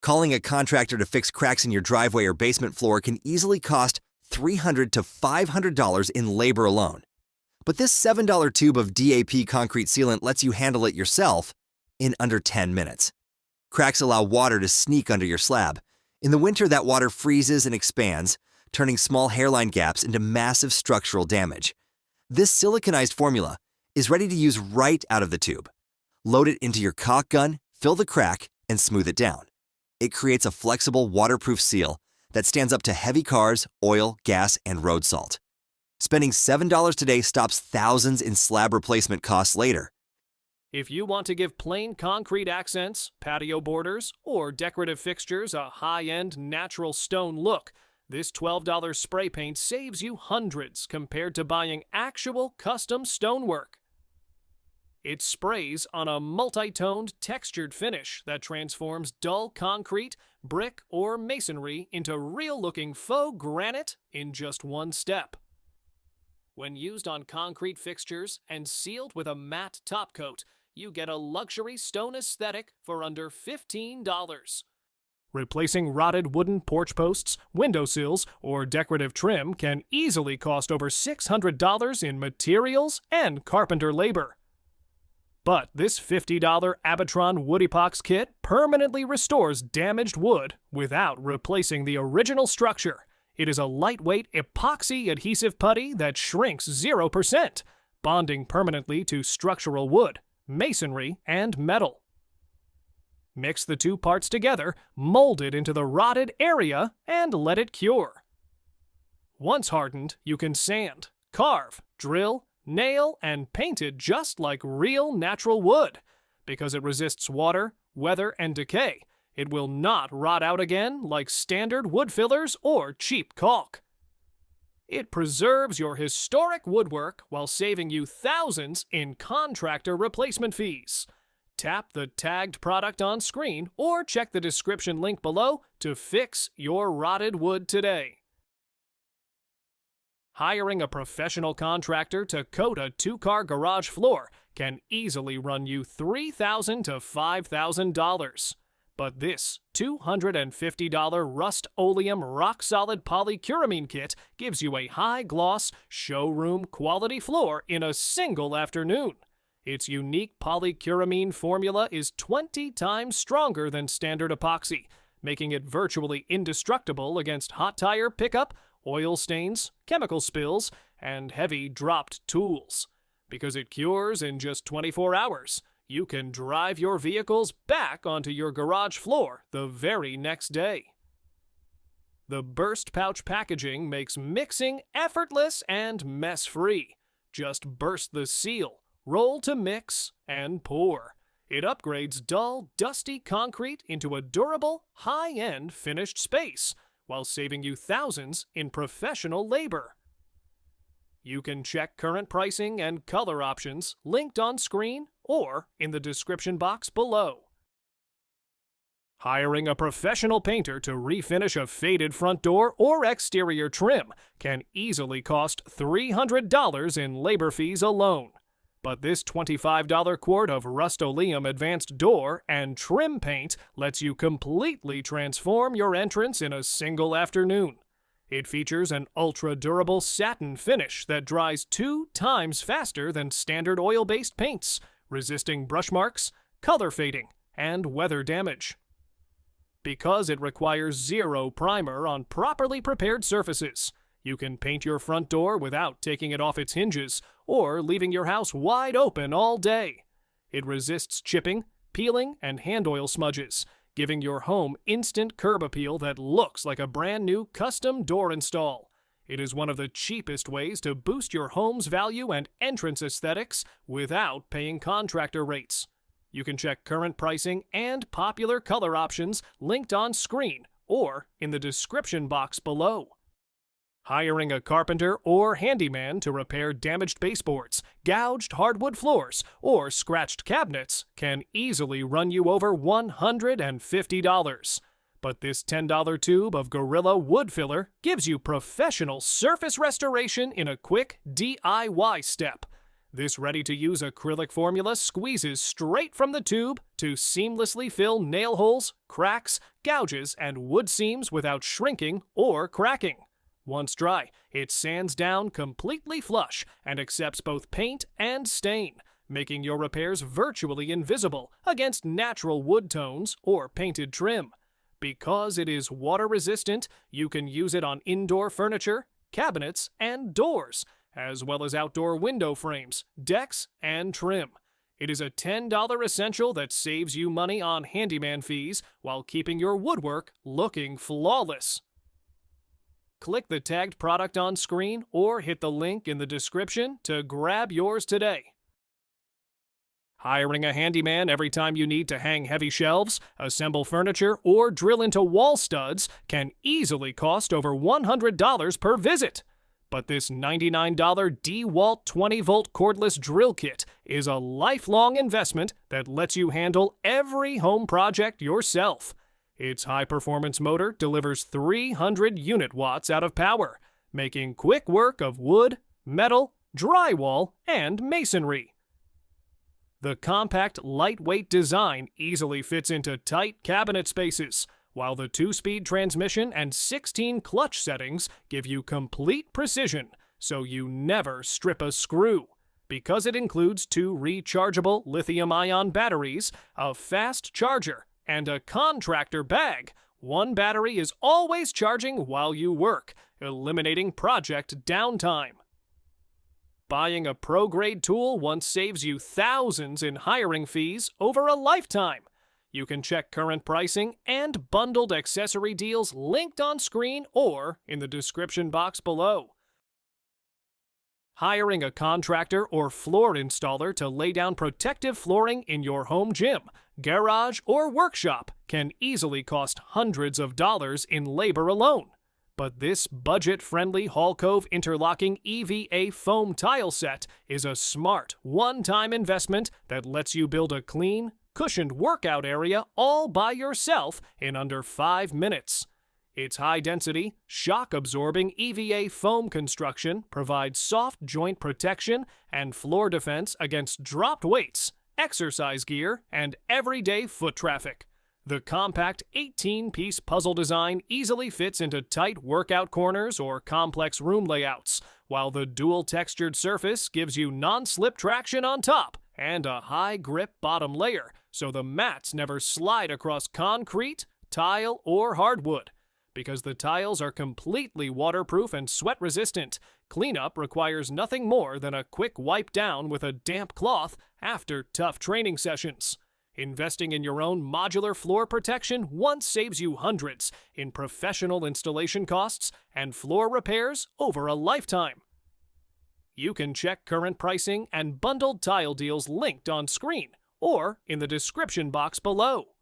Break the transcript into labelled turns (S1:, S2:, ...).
S1: Calling a contractor to fix cracks in your driveway or basement floor can easily cost $300 to $500 in labor alone. But this $7 tube of DAP concrete sealant lets you handle it yourself in under 10 minutes. Cracks allow water to sneak under your slab. In the winter, that water freezes and expands, turning small hairline gaps into massive structural damage. This siliconized formula is ready to use right out of the tube. Load it into your caulk gun, fill the crack, and smooth it down. It creates a flexible, waterproof seal that stands up to heavy cars, oil, gas, and road salt. Spending $7 today stops thousands in slab replacement costs later.
S2: If you want to give plain concrete accents, patio borders, or decorative fixtures a high-end natural stone look, this $12 spray paint saves you hundreds compared to buying actual custom stonework. It sprays on a multi-toned, textured finish that transforms dull concrete, brick, or masonry into real-looking faux granite in just one step. When used on concrete fixtures and sealed with a matte top coat, you get a luxury stone aesthetic for under $15. Replacing rotted wooden porch posts, windowsills, or decorative trim can easily cost over $600 in materials and carpenter labor. But this $50 Abatron WoodEpox kit permanently restores damaged wood without replacing the original structure. It is a lightweight epoxy adhesive putty that shrinks 0%, bonding permanently to structural wood, masonry, and metal. Mix the two parts together, mold it into the rotted area, and let it cure. Once hardened, you can sand, carve, drill, nail, and paint it just like real natural wood. Because it resists water, weather, and decay, it will not rot out again like standard wood fillers or cheap caulk. It preserves your historic woodwork while saving you thousands in contractor replacement fees. Tap the tagged product on screen or check the description link below to fix your rotted wood today. Hiring a professional contractor to coat a two-car garage floor can easily run you $3,000 to $5,000. But this $250 Rust-Oleum RockSolid Polycuramine kit gives you a high-gloss, showroom quality floor in a single afternoon. Its unique polycuramine formula is 20 times stronger than standard epoxy, making it virtually indestructible against hot tire pickup, oil stains, chemical spills, and heavy dropped tools. Because it cures in just 24 hours, you can drive your vehicles back onto your garage floor the very next day. The burst pouch packaging makes mixing effortless and mess-free. Just burst the seal, roll to mix, and pour. It upgrades dull, dusty concrete into a durable, high-end finished space, while saving you thousands in professional labor. You can check current pricing and color options linked on screen or in the description box below. Hiring a professional painter to refinish a faded front door or exterior trim can easily cost $300 in labor fees alone. But this $25 quart of Rust-Oleum advanced door and trim paint lets you completely transform your entrance in a single afternoon. It features an ultra-durable satin finish that dries 2 times faster than standard oil-based paints, resisting brush marks, color fading, and weather damage. Because it requires zero primer on properly prepared surfaces, you can paint your front door without taking it off its hinges or leaving your house wide open all day. It resists chipping, peeling, and hand oil smudges, giving your home instant curb appeal that looks like a brand new custom door install. It is one of the cheapest ways to boost your home's value and entrance aesthetics without paying contractor rates. You can check current pricing and popular color options linked on screen or in the description box below. Hiring a carpenter or handyman to repair damaged baseboards, gouged hardwood floors, or scratched cabinets can easily run you over $150. But this $10 tube of Gorilla Wood Filler gives you professional surface restoration in a quick DIY step. This ready-to-use acrylic formula squeezes straight from the tube to seamlessly fill nail holes, cracks, gouges, and wood seams without shrinking or cracking. Once dry, it sands down completely flush and accepts both paint and stain, making your repairs virtually invisible against natural wood tones or painted trim. Because it is water-resistant, you can use it on indoor furniture, cabinets, and doors, as well as outdoor window frames, decks, and trim. It is a $10 essential that saves you money on handyman fees while keeping your woodwork looking flawless. Click the tagged product on screen or hit the link in the description to grab yours today. Hiring a handyman every time you need to hang heavy shelves, assemble furniture, or drill into wall studs can easily cost over $100 per visit. But this $99 DEWALT 20-volt cordless drill kit is a lifelong investment that lets you handle every home project yourself. Its high-performance motor delivers 300 unit watts out of power, making quick work of wood, metal, drywall, and masonry. The compact, lightweight design easily fits into tight cabinet spaces, while the 2-speed transmission and 16 clutch settings give you complete precision, so you never strip a screw. Because it includes 2 rechargeable lithium-ion batteries, a fast charger, and a contractor bag, one battery is always charging while you work, eliminating project downtime. Buying a pro-grade tool once saves you thousands in hiring fees over a lifetime. You can check current pricing and bundled accessory deals linked on screen or in the description box below. Hiring a contractor or floor installer to lay down protective flooring in your home gym, garage, or workshop can easily cost hundreds of dollars in labor alone. But this budget-friendly Hallco Interlocking EVA foam tile set is a smart, one-time investment that lets you build a clean, cushioned workout area all by yourself in under 5 minutes. Its high-density, shock-absorbing EVA foam construction provides soft joint protection and floor defense against dropped weights, exercise gear, and everyday foot traffic. The compact 18-piece puzzle design easily fits into tight workout corners or complex room layouts, while the dual-textured surface gives you non-slip traction on top and a high-grip bottom layer, so the mats never slide across concrete, tile, or hardwood. Because the tiles are completely waterproof and sweat-resistant, cleanup requires nothing more than a quick wipe down with a damp cloth after tough training sessions. Investing in your own modular floor protection once saves you hundreds in professional installation costs and floor repairs over a lifetime. You can check current pricing and bundled tile deals linked on screen or in the description box below.